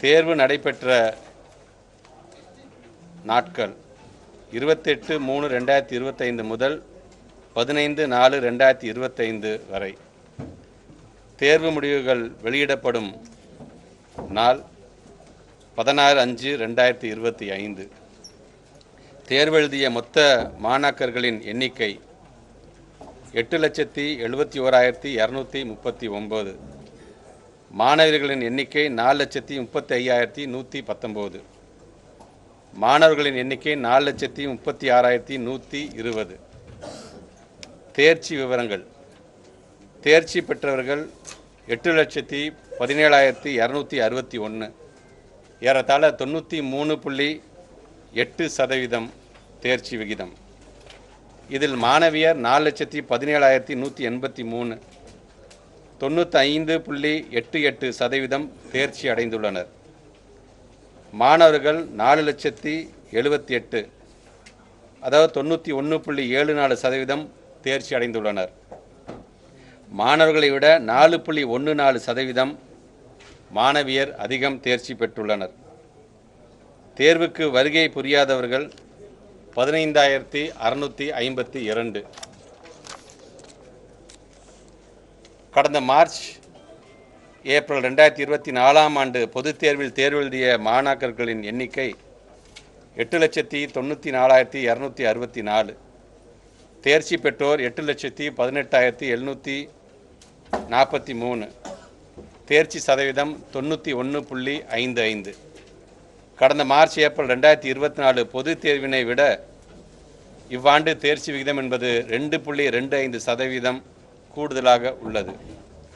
தேர்வு நடைபெற்ற நாட்கள் 28/3/2025 முதல் 15/4/2025 வரை. தேர்வு முடிவுகள் வெளியிடப்படும் நாள் 16/5/2025. தேர்வு எழுதிய மொத்த மாணாக்கர்களின் எண்ணிக்கை 8,71,239. மாணவர்களின் எண்ணிக்கை 4,35,119. மாணவர்களின் எண்ணிக்கை 4,36,120. தேர்ச்சி விவரங்கள். தேர்ச்சி பெற்றவர்கள் 8,17,261. ஏறத்தாழ 93.8% தேர்ச்சி விகிதம். இதில் மாணவியர் 4,17,183. 95.88% தேர்ச்சி அடைந்துள்ளனர். மாணவர்கள் 4,78,000, அதாவது 91.74% தேர்ச்சி அடைந்துள்ளனர். மாணவர்களை விட 4.14% மாணவியர் அதிகம் தேர்ச்சி பெற்றுள்ளனர். தேர்வுக்கு வருகை புரியாதவர்கள் 15,652. கடந்த மார்ச் ஏப்ரல் 2024 ஆண்டு பொதுத் தேர்வில் தேர்வு எழுதிய மாணாக்கர்களின் எண்ணிக்கை 8,94,264. தேர்ச்சி பெற்றோர் 8,18,743. தேர்ச்சி சதவீதம் 91.55. கடந்த மார்ச் ஏப்ரல் 2024 பொதுத் தேர்வினை விட இவ்வாண்டு தேர்ச்சி விகிதம் என்பது 2.25% கூடுதலாக உள்ளது.